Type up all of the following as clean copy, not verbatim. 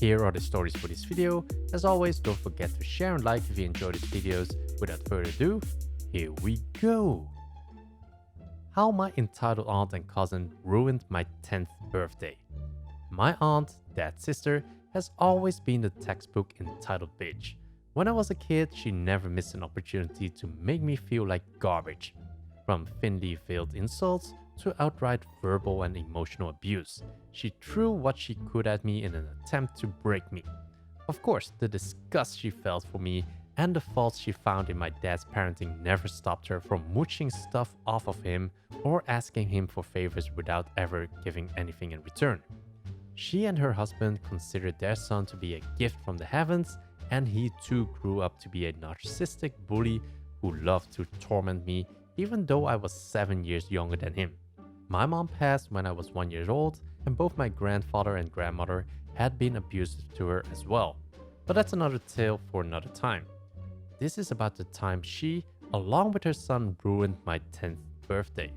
Here are the stories for this video. As always, don't forget to share and like if you enjoy these videos. Without further ado, here we go! How my entitled aunt and cousin ruined my 10th birthday. My aunt, dad's sister, has always been the textbook entitled bitch. When I was a kid, she never missed an opportunity to make me feel like garbage. From thinly veiled insults to outright verbal and emotional abuse, she threw what she could at me in an attempt to break me. Of course, the disgust she felt for me and the faults she found in my dad's parenting never stopped her from mooching stuff off of him or asking him for favors without ever giving anything in return. She and her husband considered their son to be a gift from the heavens, and he too grew up to be a narcissistic bully who loved to torment me even though I was 7 years younger than him. My mom passed when I was 1 year old, and both my grandfather and grandmother had been abusive to her as well. But that's another tale for another time. This is about the time she, along with her son, ruined my 10th birthday.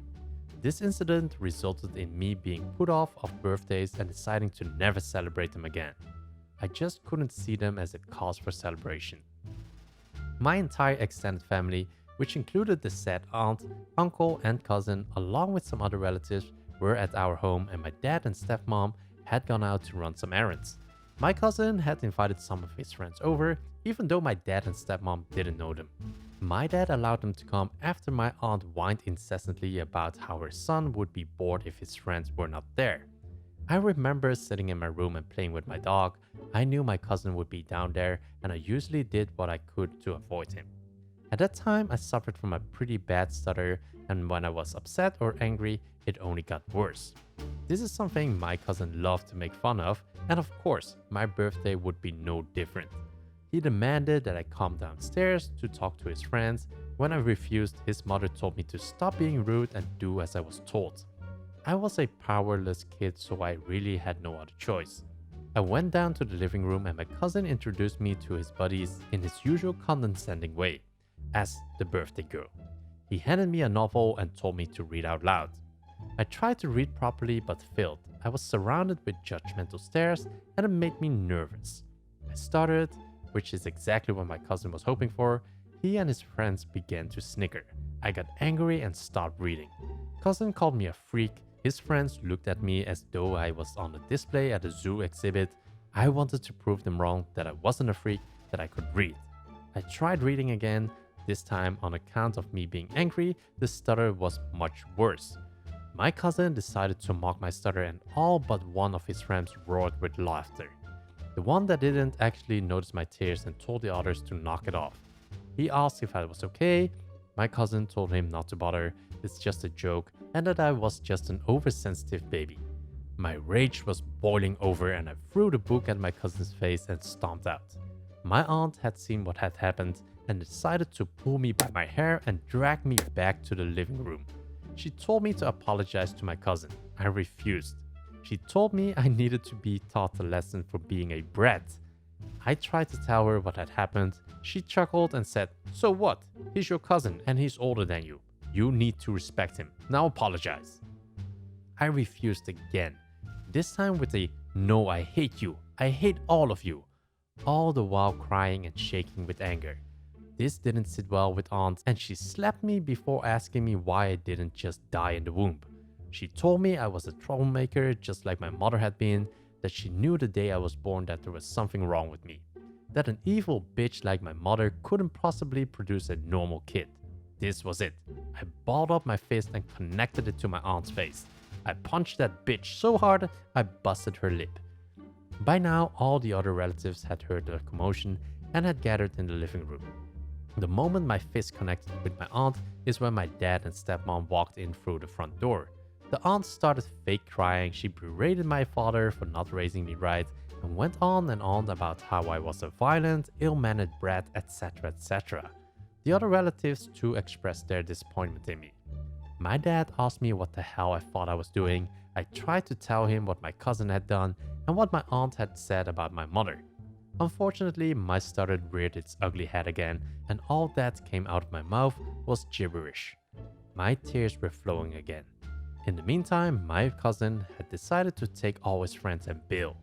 This incident resulted in me being put off of birthdays and deciding to never celebrate them again. I just couldn't see them as a cause for celebration. My entire extended family, which included the said aunt, uncle, and cousin, along with some other relatives, were at our home, and my dad and stepmom had gone out to run some errands. My cousin had invited some of his friends over, even though my dad and stepmom didn't know them. My dad allowed them to come after my aunt whined incessantly about how her son would be bored if his friends were not there. I remember sitting in my room and playing with my dog. I knew my cousin would be down there, and I usually did what I could to avoid him. At that time, I suffered from a pretty bad stutter, and when I was upset or angry, it only got worse. This is something my cousin loved to make fun of, and of course, my birthday would be no different. He demanded that I come downstairs to talk to his friends. When I refused, his mother told me to stop being rude and do as I was told. I was a powerless kid, so I really had no other choice. I went down to the living room and my cousin introduced me to his buddies in his usual condescending way, as the birthday girl. He handed me a novel and told me to read out loud. I tried to read properly but failed. I was surrounded with judgmental stares and it made me nervous. I stuttered, which is exactly what my cousin was hoping for. He and his friends began to snicker. I got angry and stopped reading. Cousin called me a freak. His friends looked at me as though I was on a display at a zoo exhibit. I wanted to prove them wrong, that I wasn't a freak, that I could read. I tried reading again. This time, on account of me being angry, the stutter was much worse. My cousin decided to mock my stutter and all but one of his friends roared with laughter. The one that didn't actually notice my tears and told the others to knock it off. He asked if I was okay. My cousin told him not to bother, it's just a joke, and that I was just an oversensitive baby. My rage was boiling over and I threw the book at my cousin's face and stomped out. My aunt had seen what had happened and decided to pull me by my hair and drag me back to the living room. She told me to apologize to my cousin. I refused. She told me I needed to be taught a lesson for being a brat. I tried to tell her what had happened. She chuckled and said, "So what? He's your cousin and he's older than you. You need to respect him. Now apologize." I refused again. This time with a "No, I hate you. I hate all of you." All the while crying and shaking with anger. This didn't sit well with aunt, and she slapped me before asking me why I didn't just die in the womb. She told me I was a troublemaker just like my mother had been, that she knew the day I was born that there was something wrong with me, that an evil bitch like my mother couldn't possibly produce a normal kid. This was it. I balled up my fist and connected it to my aunt's face. I punched that bitch so hard I busted her lip. By now, all the other relatives had heard the commotion and had gathered in the living room. The moment my fist connected with my aunt is when my dad and stepmom walked in through the front door. The aunt started fake crying. She berated my father for not raising me right and went on and on about how I was a violent, ill-mannered brat, etc, etc. The other relatives too expressed their disappointment in me. My dad asked me what the hell I thought I was doing. I tried to tell him what my cousin had done and what my aunt had said about my mother. Unfortunately, my stutter reared its ugly head again, and all that came out of my mouth was gibberish. My tears were flowing again. In the meantime, my cousin had decided to take all his friends and bail.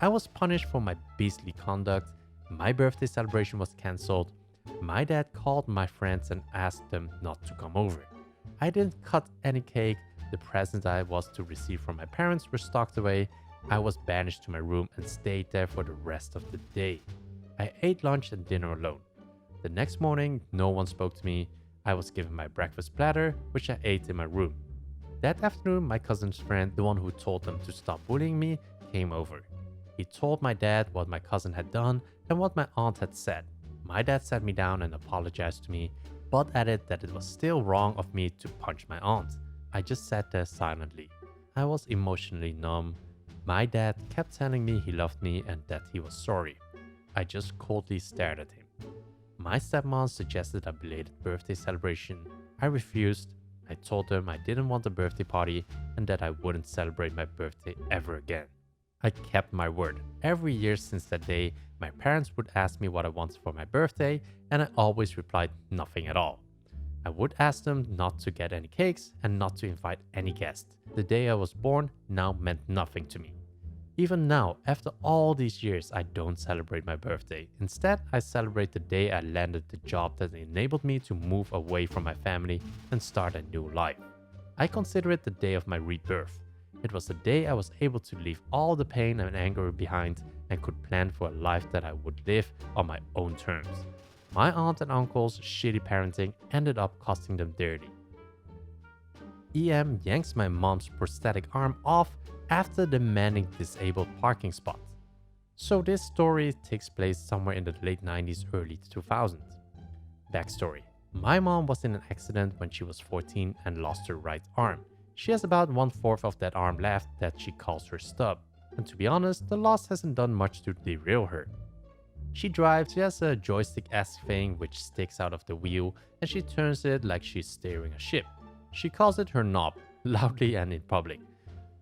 I was punished for my beastly conduct. My birthday celebration was cancelled. My dad called my friends and asked them not to come over. I didn't cut any cake. The presents I was to receive from my parents were stocked away. I was banished to my room and stayed there for the rest of the day. I ate lunch and dinner alone. The next morning, no one spoke to me. I was given my breakfast platter, which I ate in my room. That afternoon, my cousin's friend, the one who told them to stop bullying me, came over. He told my dad what my cousin had done and what my aunt had said. My dad sat me down and apologized to me, but added that it was still wrong of me to punch my aunt. I just sat there silently. I was emotionally numb. My dad kept telling me he loved me and that he was sorry. I just coldly stared at him. My stepmom suggested a belated birthday celebration. I refused. I told them I didn't want a birthday party and that I wouldn't celebrate my birthday ever again. I kept my word. Every year since that day, my parents would ask me what I wanted for my birthday, and I always replied nothing at all. I would ask them not to get any cakes and not to invite any guests. The day I was born now meant nothing to me. Even now, after all these years, I don't celebrate my birthday. Instead, I celebrate the day I landed the job that enabled me to move away from my family and start a new life. I consider it the day of my rebirth. It was the day I was able to leave all the pain and anger behind and could plan for a life that I would live on my own terms. My aunt and uncle's shitty parenting ended up costing them dearly. EM yanks my mom's prosthetic arm off after demanding disabled parking spot. So this story takes place somewhere in the late 90s, early 2000s. Backstory. My mom was in an accident when she was 14 and lost her right arm. She has about 1/4 of that arm left that she calls her stub. And to be honest, the loss hasn't done much to derail her. She drives, she has a joystick-esque thing which sticks out of the wheel and she turns it like she's steering a ship. She calls it her knob, loudly and in public.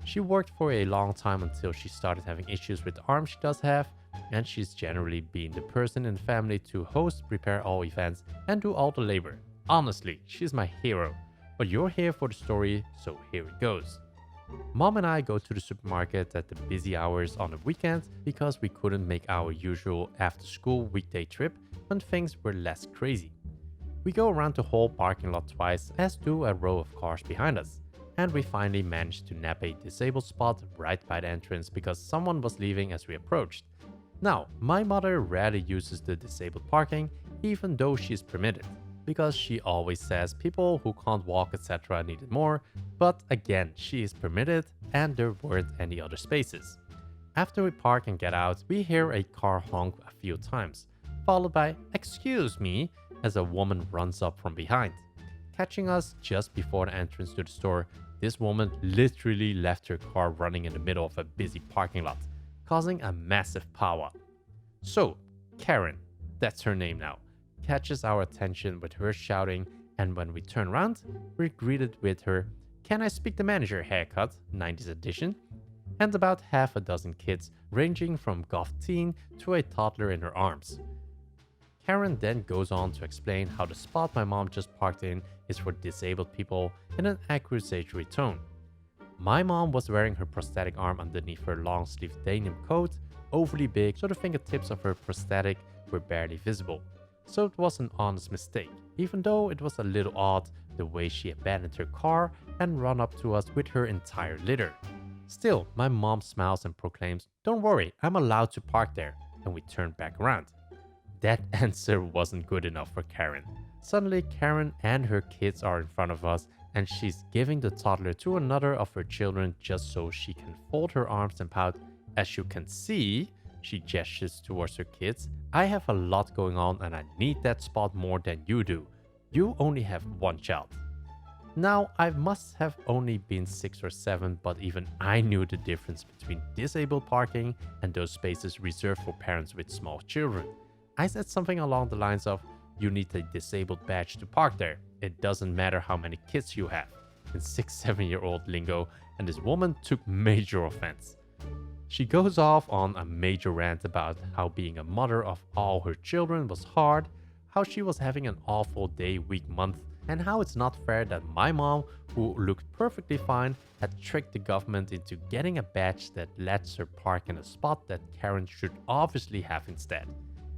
She worked for a long time until she started having issues with the arm she does have, and she's generally been the person in the family to host, prepare all events, and do all the labor. Honestly, she's my hero. But you're here for the story, so here it goes. Mom and I go to the supermarket at the busy hours on the weekends because we couldn't make our usual after-school weekday trip when things were less crazy. We go around the whole parking lot twice, as do a row of cars behind us. And we finally managed to nab a disabled spot right by the entrance because someone was leaving as we approached. Now, my mother rarely uses the disabled parking, even though she is permitted, because she always says people who can't walk etc. need it more, but again, she is permitted and there weren't any other spaces. After we park and get out, we hear a car honk a few times, followed by "excuse me" as a woman runs up from behind. Catching us just before the entrance to the store, this woman literally left her car running in the middle of a busy parking lot, causing a massive powwow. So, Karen, that's her name now, catches our attention with her shouting, and when we turn around, we're greeted with her "Can I speak to manager" haircut, 90s edition, and about half a dozen kids ranging from goth teen to a toddler in her arms. Karen then goes on to explain how the spot my mom just parked in is for disabled people in an accusatory tone. My mom was wearing her prosthetic arm underneath her long-sleeved denim coat, overly big so the fingertips of her prosthetic were barely visible. So it was an honest mistake, even though it was a little odd the way she abandoned her car and ran up to us with her entire litter. Still, my mom smiles and proclaims, "Don't worry, I'm allowed to park there," and we turn back around. That answer wasn't good enough for Karen. Suddenly, Karen and her kids are in front of us, and she's giving the toddler to another of her children just so she can fold her arms and pout. "As you can see," she gestures towards her kids, "I have a lot going on and I need that spot more than you do. You only have one child." Now, I must have only been 6 or 7, but even I knew the difference between disabled parking and those spaces reserved for parents with small children. I said something along the lines of, "You need a disabled badge to park there. It doesn't matter how many kids you have," in 6-7-year-old lingo, and this woman took major offense. She goes off on a major rant about how being a mother of all her children was hard, how she was having an awful day, week, month, and how it's not fair that my mom, who looked perfectly fine, had tricked the government into getting a badge that lets her park in a spot that Karen should obviously have instead.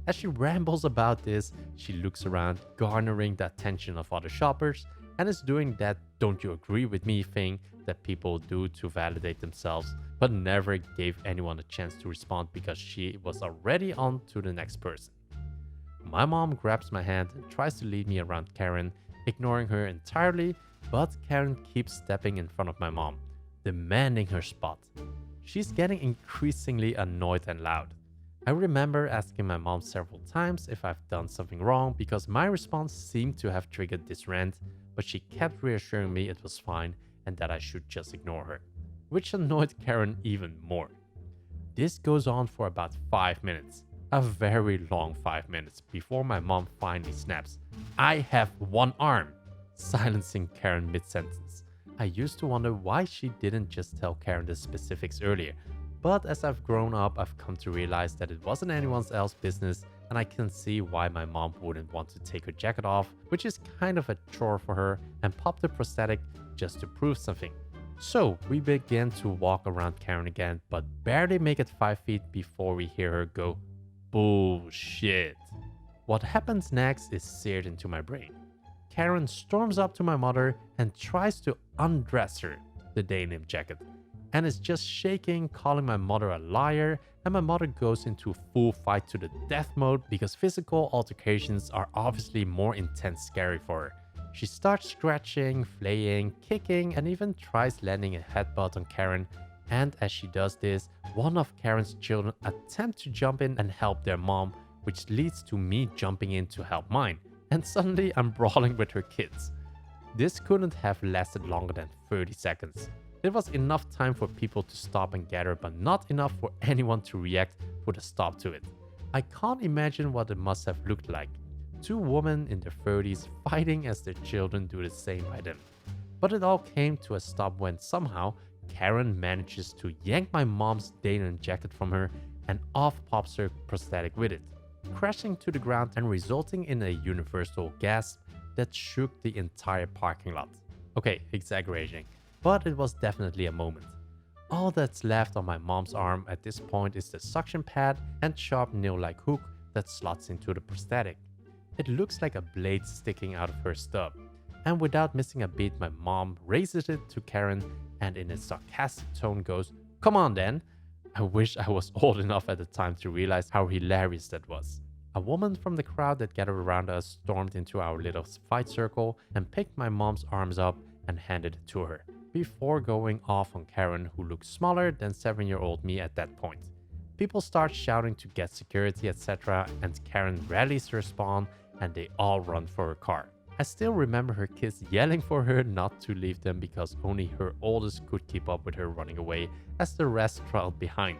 As she rambles about this, she looks around, garnering the attention of other shoppers, and is doing that "don't you agree with me" thing that people do to validate themselves, but never gave anyone a chance to respond because she was already on to the next person. My mom grabs my hand and tries to lead me around Karen, ignoring her entirely, but Karen keeps stepping in front of my mom, demanding her spot. She's getting increasingly annoyed and loud. I remember asking my mom several times if I've done something wrong because my response seemed to have triggered this rant, but she kept reassuring me it was fine and that I should just ignore her, which annoyed Karen even more. This goes on for about 5 minutes, a very long 5 minutes, before my mom finally snaps, "I have one arm," silencing Karen mid-sentence. I used to wonder why she didn't just tell Karen the specifics earlier, but as I've grown up, I've come to realize that it wasn't anyone else's business, and I can see why my mom wouldn't want to take her jacket off, which is kind of a chore for her, and pop the prosthetic just to prove something. So we begin to walk around Karen again, but barely make it 5 feet before we hear her go, "Bullshit." What happens next is seared into my brain. Karen storms up to my mother and tries to undress her, the denim jacket, and is just shaking, calling my mother a liar, and my mother goes into full fight to the death mode because physical altercations are obviously more intense scary for her. She starts scratching, flaying, kicking, and even tries landing a headbutt on Karen, and as she does this, one of Karen's children attempt to jump in and help their mom, which leads to me jumping in to help mine, and suddenly I'm brawling with her kids. This couldn't have lasted longer than 30 seconds. It was enough time for people to stop and gather, but not enough for anyone to react with a stop to it. I can't imagine what it must have looked like. 2 women in their 30s fighting as their children do the same by them. But it all came to a stop when somehow Karen manages to yank my mom's denim jacket from her and off pops her prosthetic with it, crashing to the ground and resulting in a universal gasp that shook the entire parking lot. Okay, exaggerating, but it was definitely a moment. All that's left on my mom's arm at this point is the suction pad and sharp nail-like hook that slots into the prosthetic. It looks like a blade sticking out of her stub, and without missing a beat, my mom raises it to Karen and in a sarcastic tone goes, "Come on then." I wish I was old enough at the time to realize how hilarious that was. A woman from the crowd that gathered around us stormed into our little fight circle and picked my mom's arms up and handed it to her, before going off on Karen, who looked smaller than 7-year-old me at that point. People start shouting to get security, etc., and Karen rallies to respond and they all run for her car. I still remember her kids yelling for her not to leave them because only her oldest could keep up with her running away as the rest trailed behind.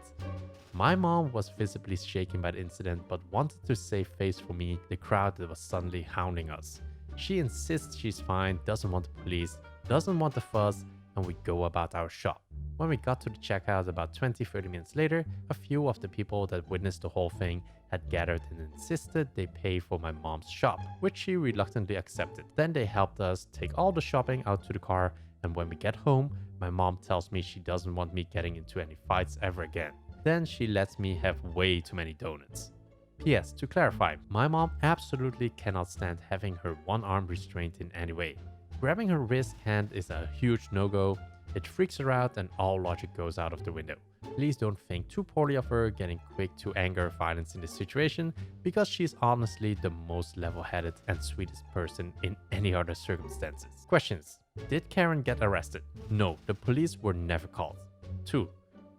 My mom was visibly shaken by the incident but wanted to save face for me, the crowd that was suddenly hounding us. She insists she's fine, doesn't want the police, doesn't want the fuss, and we go about our shop. When we got to the checkout about 20-30 minutes later, a few of the people that witnessed the whole thing had gathered and insisted they pay for my mom's shop, which she reluctantly accepted. Then they helped us take all the shopping out to the car, and when we get home, my mom tells me she doesn't want me getting into any fights ever again. Then she lets me have way too many donuts. P.S. To clarify, my mom absolutely cannot stand having her one arm restrained in any way. Grabbing her wrist hand is a huge no-go. It freaks her out and all logic goes out of the window. Please don't think too poorly of her getting quick to anger violence in this situation, because she's honestly the most level-headed and sweetest person in any other circumstances. Questions. Did Karen get arrested? No, the police were never called. 2.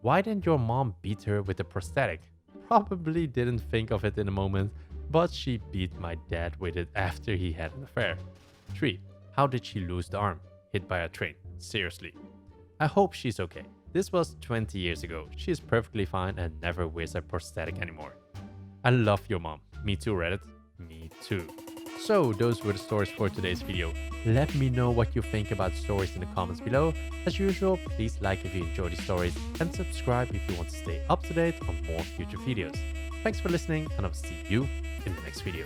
Why didn't your mom beat her with a prosthetic? Probably didn't think of it in a moment, but she beat my dad with it after he had an affair. 3. How did she lose the arm? Hit by a train. Seriously. I hope she's okay. This was 20 years ago. She is perfectly fine and never wears a prosthetic anymore. I love your mom. Me too, Reddit. Me too. So those were the stories for today's video. Let me know what you think about stories in the comments below. As usual, please like if you enjoy the stories and subscribe if you want to stay up to date on more future videos. Thanks for listening and I'll see you in the next video.